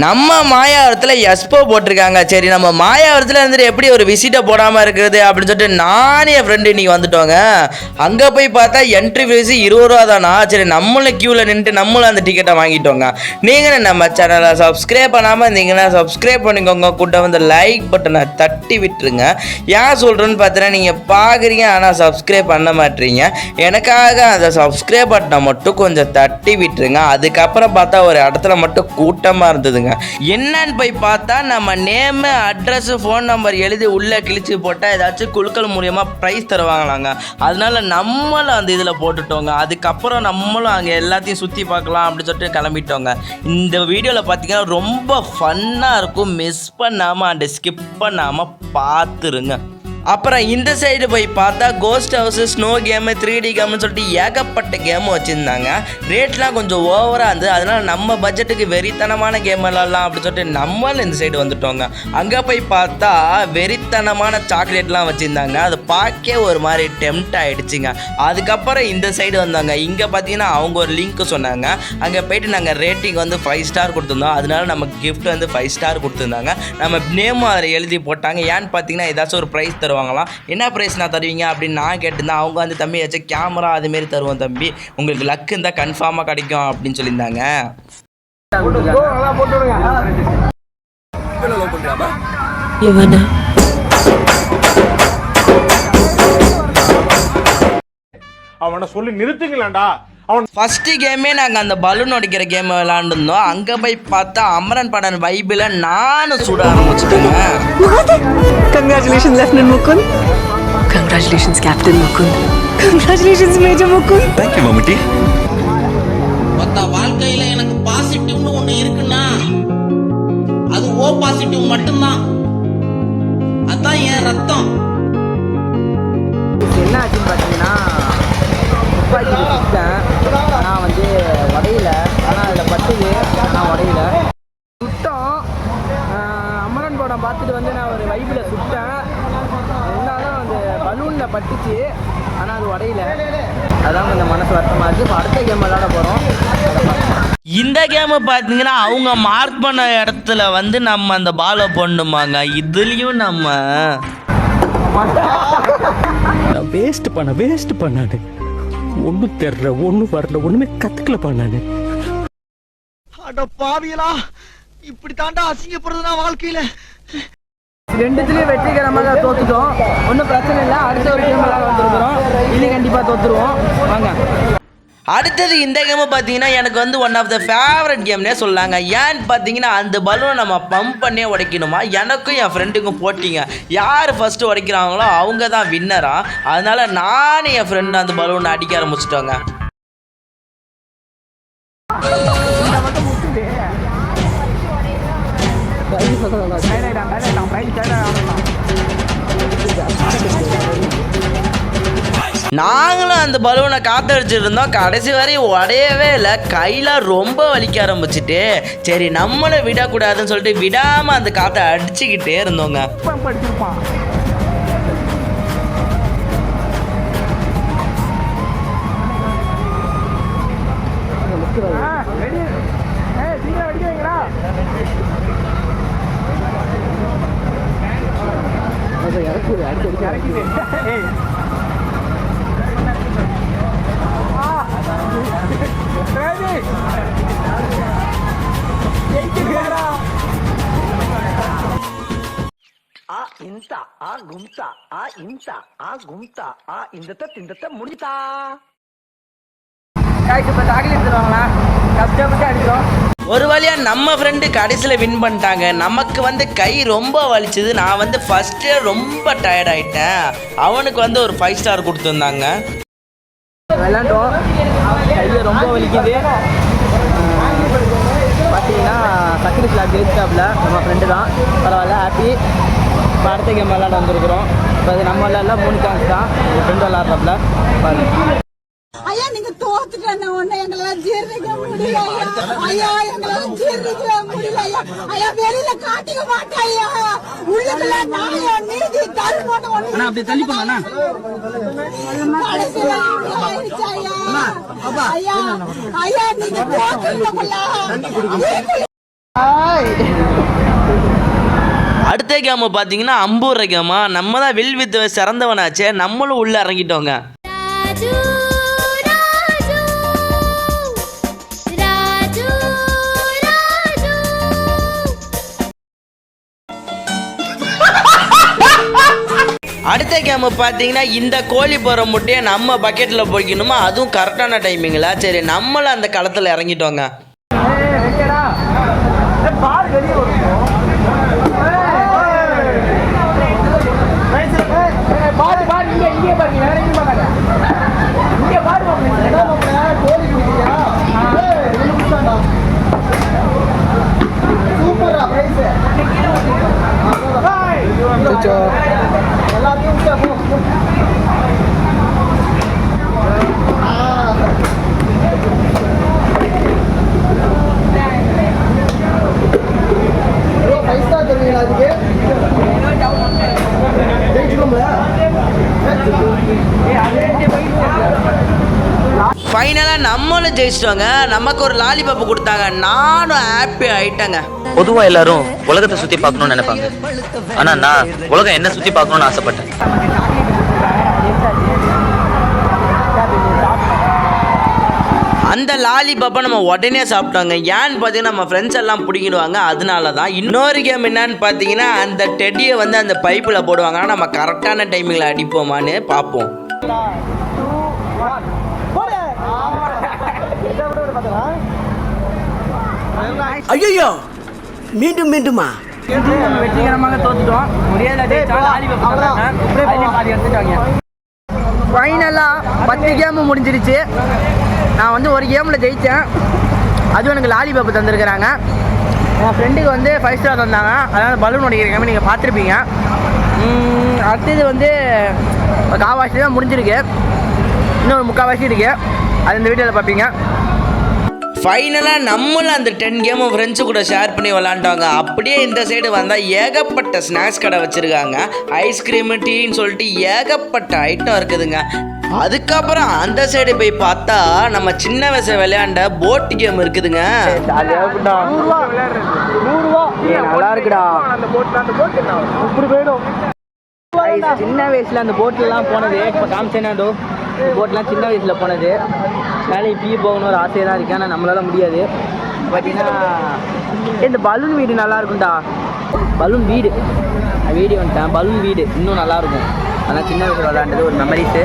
நம்ம மாயாவரத்தில் எஸ்போ போட்டிருக்காங்க. சரி, நம்ம மாயாவரத்தில் இருந்துட்டு எப்படி ஒரு விசிட்டை போடாமல் இருக்கிறது அப்படின்னு சொல்லிட்டு நானே என் ஃப்ரெண்டு இன்றைக்கி வந்துட்டோங்க. அங்கே போய் பார்த்தா என்ட்ரி ஃபீஸு 20 ரூபா தானா. சரி, நம்மளும் க்யூவில் நின்றுட்டு நம்மளும் அந்த டிக்கெட்டை வாங்கிட்டோங்க. நீங்களும் நம்ம சேனலை சப்ஸ்கிரைப் பண்ணாமல் இருந்தீங்கன்னா சப்ஸ்கிரைப் பண்ணிக்கோங்க. கூட வந்து லைக் பட்டனை தட்டி விட்டுருங்க. ஏன் சொல்கிறேன்னு பார்த்தீங்கன்னா, நீங்கள் பார்க்குறீங்க ஆனால் சப்ஸ்கிரைப் பண்ண மாட்டீங்க. எனக்காக அந்த சப்ஸ்கிரைப் பட்டனை மட்டும் கொஞ்சம் தட்டி விட்டுருங்க. அதுக்கப்புறம் பார்த்தா ஒரு இடத்துல மட்டும் கூட்டமாக இருந்தது. என்னன்னு போய் பார்த்தா நம்ம நேம், அட்ரஸ், ஃபோன் நம்பர் எழுதி உள்ளே கிழிச்சு போட்டால் ஏதாச்சும் குழுக்கள் மூலியமா ப்ரைஸ் தருவாங்களாங்க. அதனால நம்மளும் அந்த இதில் போட்டுட்டோங்க. அதுக்கப்புறம் நம்மளும் அங்கே எல்லாத்தையும் சுற்றி பார்க்கலாம் அப்படின்னு சொல்லிட்டு கிளம்பிட்டோங்க. இந்த வீடியோவில் பார்த்தீங்கன்னா ரொம்ப ஃபன்னாக இருக்கும். மிஸ் பண்ணாமல் அண்ட் ஸ்கிப் பண்ணாமல் பார்த்துருங்க. அப்புறம் இந்த சைடு போய் பார்த்தா ghost house, snow game, 3D கேம்னு சொல்லிட்டு ஏகப்பட்ட கேமு வச்சுருந்தாங்க. ரேட்லாம் கொஞ்சம் ஓவராக இருந்தது. அதனால் நம்ம பட்ஜெட்டுக்கு வெறித்தனமான கேம் விளாட்லாம் அப்படின்னு சொல்லிட்டு நம்மளும் இந்த சைடு வந்துட்டோங்க. அங்கே போய் பார்த்தா வெறித்தனமான சாக்லேட்லாம் வச்சுருந்தாங்க. அது பார்க்க ஒரு மாதிரி டெம்ட் ஆகிடுச்சிங்க. அதுக்கப்புறம் இந்த சைடு வந்தாங்க. இங்கே பார்த்தீங்கன்னா அவங்க ஒரு லிங்க் சொன்னாங்க. அங்கே போய்ட்டு நாங்கள் ரேட்டிங் வந்து 5 ஸ்டார் கொடுத்துருந்தோம். அதனால நமக்கு கிஃப்ட் வந்து 5 ஸ்டார் கொடுத்துருந்தாங்க. நம்ம நேமும் அதில் எழுதி போட்டாங்க. ஏன்னு பார்த்தீங்கன்னா ஏதாச்சும் ஒரு ப்ரைஸ் தருவாங்க. என்ன பிரைஸ் நான் தருவீங்க அப்படின்னு நான் கேட்டிருந்தேன். அவங்க வந்து தம்பி ஏதாச்சும் கேமரா அதுமாரி தருவோம் தம்பி, உங்களுக்கு லக்கு இருந்தால் கன்ஃபார்மாக கிடைக்கும் அப்படின்னு சொல்லியிருந்தாங்க. அவனை சொல்லி நிறுத்துங்களேன்டா. ஃபர்ஸ்ட் கேமே நாங்கள் அந்த பலூன் உடைக்கிற கேம் விளாண்டுருந்தோம். அங்கே போய் பார்த்தா அமரன் படம் வைபில் நானும் சுட ஆரம்பிச்சிட்டேங்க. Congratulations, Lieutenant Mukund. Congratulations, Captain Mukund. Congratulations, Major Mukund. Thank you, Mamati. மொத்த வாழ்க்கையில எனக்கு பாசிட்டிவ்னு ஒண்ணு இருக்குன்னா அது ஓ பாசிட்டிவ் மட்டும்தான். அதான் என் ரத்தம். என்ன ஆச்சுன்னு பார்த்தீங்கன்னா, துப்பாக்கி சுட்டேன். ஆனால் வந்து உடையில, ஆனால் அதில் பட்டுது, ஆனால் உடையில சுட்டோம். அமரன் படம் பார்த்துட்டு வந்து நான் ஒரு வைப்பில் சுட்டேன். இருந்தாலும் அந்த பலூனில் பட்டுச்சு, ஆனால் அது உடையில. அதான் கொஞ்சம் மனசு வருத்தமாக இருக்குது. இப்போ அடுத்த கேம் விளாட போகிறோம். இந்த கேமை பார்த்தீங்கன்னா அவங்க மார்க் பண்ண இடத்துல வந்து நம்ம அந்த பாலை போடணுமாங்க. இதுலேயும் நம்ம வேஸ்ட் பண்ணானு ஒன்றும் தெரியல, ஒன்றும் வரல, ஒன்றுமே கற்றுக்கல பண்ணானு. அட பாவியலா, இப்படி தாண்டா அசிங்கப்படுறதுனா வாழ்க்கையில. ரெண்டுத்துலேயும் வெற்றிகரமாக தோத்துட்டோம். ஒன்றும் பிரச்சனை இல்லை. அடுத்த ஒரு கேம் விளாட வந்துருக்குறோம். இது கண்டிப்பாக தோற்றுருவோம். வாங்க. அடுத்தது இந்த கேமை பார்த்தீங்கன்னா எனக்கு வந்து ஒன் ஆஃப் த ஃபேவரட் கேம்னே சொல்லாங்க. ஏன்னு பார்த்தீங்கன்னா அந்த பலூனை நம்ம பம்ப் பண்ணே உடைக்கணுமா. எனக்கும் என் ஃப்ரெண்டுக்கும் போட்டிங்க. யார் ஃபஸ்ட்டு உடைக்கிறாங்களோ அவங்க தான் வின்னரா. அதனால நானும் என் ஃப்ரெண்டு அந்த பலூனை அடிக்க ஆரம்பிச்சிட்டோங்க. நாங்களும் அந்த பலூனை காத்தடிச்சிட்டு இருந்தோம். கடைசி வரையும் உடையவே இல்லை. கையில் ரொம்ப வலிக்க ஆரம்பிச்சுட்டு சரி நம்மளை விடக்கூடாதுன்னு சொல்லிட்டு விடாமல் அந்த காற்றை அடிச்சுக்கிட்டே இருந்தோங்க. முடிஞ்சா கஷ்டப்பட்டு அடிக்கிறோம். ஒரு வழியாக நம்ம ஃப்ரெண்டு கடைசியில் வின் பண்ணிட்டாங்க. நமக்கு வந்து கை ரொம்ப வலிச்சுது. நான் வந்து ஃபஸ்ட்டு ரொம்ப டயர்ட் ஆகிட்டேன். அவனுக்கு வந்து ஒரு 5 ஸ்டார் கொடுத்துருந்தாங்க. விளாண்டோம். கையை ரொம்ப வலிக்குது. பார்த்தீங்கன்னா சக்கரை கிளாஸ் ஜெயிச்சாப்ல நம்ம ஃப்ரெண்டு தான். பரவாயில்ல, ஹாப்பி. இப்போ அடுத்த கேம் விளாட வந்துருக்குறோம். இப்போ அது நம்ம விளாட்ல 3 சான்ஸ் தான். என் ஃப்ரெண்டு விளாட்றாப்ல பாருங்க. ஐயா, நீங்க தோத்துட்டேன்னு ஒண்ணு எங்களால ஜீர்ணிக்க முடியல. ஐயா, எங்களால ஜீர்ணிக்க முடியல. ஐயா, வெளியில காட்டிக்க மாட்டாயா. உள்ளுக்குள்ள நாயா நீதி தருமோன்னு ஒண்ணு. அப்படி தள்ளி போனா ஐயா, ஐயா, நீங்க தோத்துட்டீங்களா? அடுத்த கேம் பார்த்தீங்கன்னா அம்பூர் கேமா. நம்ம தான் வில் வித் சிறந்தவனாச்சே, நம்மளும் உள்ள இறங்கிட்டோங்க. அடுத்த கேம் பார்த்தீங்கன்னா இந்த கோழி போகிற முட்டையை நம்ம பக்கெட்டில் பொறிக்கணுமா, அதுவும் கரெக்டான டைமிங்களா. சரி நம்மளும் அந்த களத்தில் இறங்கிட்டோங்க. ஃபைனலாக நம்மளும் ஜெயிச்சிட்டோங்க. நமக்கு ஒரு லாலிபாப் கொடுத்தாங்க. நானும் ஹாப்பி ஆயிட்டேங்க. பொதுவா எல்லாரும் உலகத்தை சுத்தி பார்க்கணும்னு நினைப்பாங்க, ஆனா நான் உலகம் என்ன சுத்தி பார்க்கணும்னு ஆசைப்பட்டேன். அந்த லாலிபாப்பை நம்ம உடனே சாப்பிட்டோங்க. ஏன்னு பார்த்தீங்கன்னா நம்ம ஃப்ரெண்ட்ஸ் எல்லாம் பிடிங்கிடுவாங்க, அதனால தான். இன்னொரு கேம் என்னன்னு பார்த்தீங்கன்னா அந்த டெடியை வந்து அந்த பைப்பில் போடுவாங்க. ஆனால் நம்ம கரெக்டான டைமிங்கில் அடிப்போமான்னு பார்ப்போம். ஐயோ மீண்டும் மீண்டுமா வெற்றிகரமாக தோத்துட்டோம். ஃபைனலாக 10 கேமு முடிஞ்சிருச்சு. நான் வந்து ஒரு கேமில் ஜெயித்தேன். அதுவும் எனக்கு லாலிபாப் தந்துருக்குறாங்க. என் ஃப்ரெண்டுக்கு வந்து 5 ஸ்டார் தந்தாங்க. அதனால் பலூன் உடைக்கிற கேமு நீங்கள் பார்த்துருப்பீங்க. அடுத்தது வந்து காவாசி தான் முடிஞ்சிருக்கு. இன்னும் ஒரு முக்கால்வாசி இருக்குது. அது இந்த வீடியோவில் பார்ப்பீங்க. ஃபைனலாக நம்மளும் அந்த 10 கேமை ஃப்ரெண்ட்ஸு கூட ஷேர் பண்ணி விளாண்டாங்க. அப்படியே இந்த சைடு வந்தால் ஏகப்பட்ட ஸ்நாக்ஸ் கடை வச்சுருக்காங்க. ஐஸ்கிரீமு டீன்னு சொல்லிட்டு ஏகப்பட்ட ஐட்டம் இருக்குதுங்க. அதுக்கப்புறம் அந்த சைடு போய் பார்த்தா நம்ம சின்ன வயசு விளையாண்ட போட் கேம் இருக்குதுங்க. நல்லா இருக்குடா. சின்ன வயசில் அந்த போட்லலாம் போனது இப்போ காமிச்சேனாடோ. போட்லாம் சின்ன வயசில் போனது. மேலே இப்பயே போகணும் ஒரு ஆசையாக தான் இருக்குது, ஆனால் நம்மளால முடியாது. பார்த்தீங்கன்னா இந்த பலூன் வீடு நல்லா இருக்கும்டா. பலூன் வீடு வந்துட்டேன். பலூன் வீடு இன்னும் நல்லாயிருக்கும். ஆனால் சின்ன வயசில் விளையாண்டது ஒரு மெமரிஸு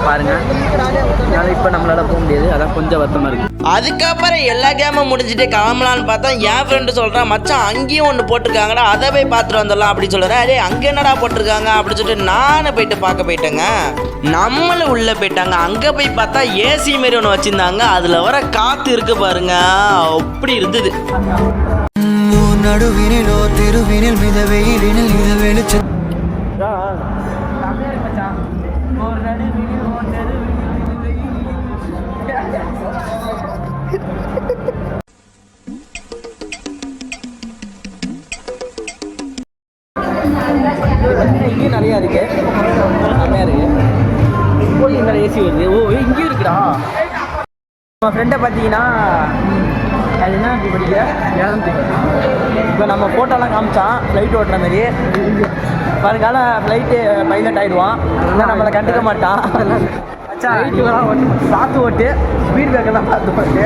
பாருங்கள். அதனால் இப்போ நம்மளால் போக முடியாது, அதான் கொஞ்சம் வருத்தமாக இருக்குது. அதுக்கப்புறம் எல்லா கேமும் முடிஞ்சுட்டு கிளம்பலான்னு பார்த்தா என் ஃப்ரெண்டு சொல்கிறான், மச்சான் அங்கேயும் ஒன்று போட்டிருக்காங்கடா, அதை போய் பார்த்துட்டு வந்துடலாம் அப்படின்னு சொல்கிறேன். அதே அங்கே என்னடா போட்டிருக்காங்க அப்படின்னு சொல்லிட்டு நானும் போயிட்டு பார்க்க போயிட்டேங்க. நம்மளும் உள்ளே போயிட்டாங்க. அங்கே போய் பார்த்தா ஏசி மாரி ஒன்று வச்சுருந்தாங்க. அதில் வர காற்று இருக்கு பாருங்க, அப்படி இருந்தது. நடுவினிலோ திருவினில் மித வெயிலினில் இத வெளிச்சம் இங்கேயும் நிறையா இருக்கு. நிறையா இருக்கு. இங்கே ஏசி வருது. ஓ இங்கேயும் இருக்குடா. நம்ம ஃப்ரெண்டை பார்த்தீங்கன்னா அது என்ன இப்படி படிக்கிற 7th. இப்போ நம்ம ஃபோட்டோலாம் காமிச்சான் ஃப்ளைட் ஓட்டுற மாதிரி. வருங்கால ஃப்ளைட்டு பைலட் ஆகிடுவான். இல்லை நம்மளை கண்டுக்க மாட்டான். பார்த்து ஓட்டு. ஸ்பீட் பிரேக்கெல்லாம் பார்த்து ஓட்டு.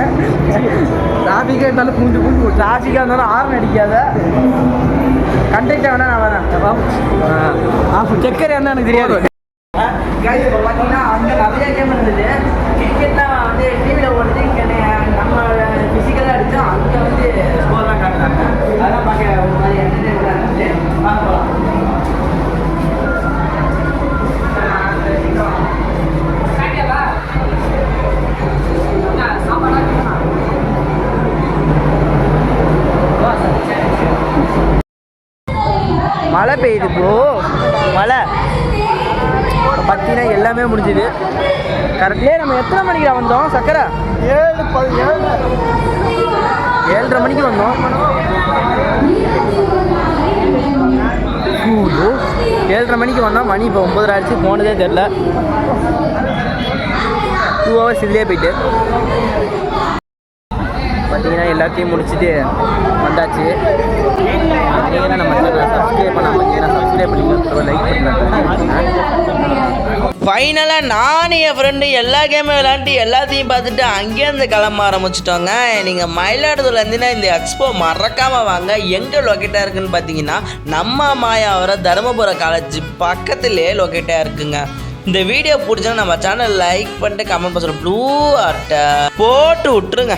டிராஃபிக்காக இருந்தாலும் பூண்டு டிராஃபிக்காக இருந்தாலும் ஹார்ன் அடிக்காத. கண்டக்டாக வேணா நான் வரேன். செக்கர் என்ன எனக்கு தெரியாது. பார்த்தீங்கன்னா அங்கே நிறைய கேம் இருந்தது. கிரிக்கெட்லாம் வந்து டிவியில் ஓடுது. இங்கே நம்ம ஃபிசிக்கலாக அடித்தோம். அங்கே வந்து ஸ்கோர்லாம் காட்டுறாங்க. அதெல்லாம் பார்க்க ஒரு மாதிரி என்டர்டைன்மெண்ட்டாக இருந்துச்சு. பார்க்கலாம். மழை பெய்யுது ப்ரோ. மழை பார்த்தீங்கன்னா எல்லாமே முடிஞ்சுது. கரெக்ட்லேயே நம்ம எத்தனை மணிக்கு வந்தோம்? சக்கரை 7:30 மணிக்கு வந்தோம். 7:30 மணிக்கு வந்தோம். மணி இப்போ 9:30 ஆயிடுச்சு. போனதே தெரில. 2 hours இதுலேயே போயிட்டு பார்த்தீங்கன்னா எல்லாத்தையும் முடிச்சுட்டு வந்தாச்சு. நீங்கள் நம்ம சேனலை சப்ஸ்கிரைப் பண்ண பார்த்தீங்கன்னா சப்ஸ்கிரைப் பண்ணிக்கலாம், லைக் பண்ணிக்கலாம். ஃபைனலாக நானும் என் ஃப்ரெண்டு எல்லா கேமும் விளாண்டு எல்லாத்தையும் பார்த்துட்டு அங்கேருந்து கிளம்ப ஆரம்பிச்சிட்டோங்க. நீங்கள் மயிலாடுதுறையில் இருந்தீங்கன்னா இந்த எக்ஸ்போ மறக்காமல் வாங்க. எங்கே லொக்கேட்டாக இருக்குன்னு பார்த்தீங்கன்னா நம்ம மாயாவரம் தருமபுரம் காலேஜ் பக்கத்துலேயே லொக்கேட்டாக இருக்குங்க. இந்த வீடியோ பிடிச்சா நம்ம சேனல் லைக் பண்ணிட்டு கமெண்ட் பண்ண ப்ளூ ஆர்ட்டை போட்டு விட்டுருங்க.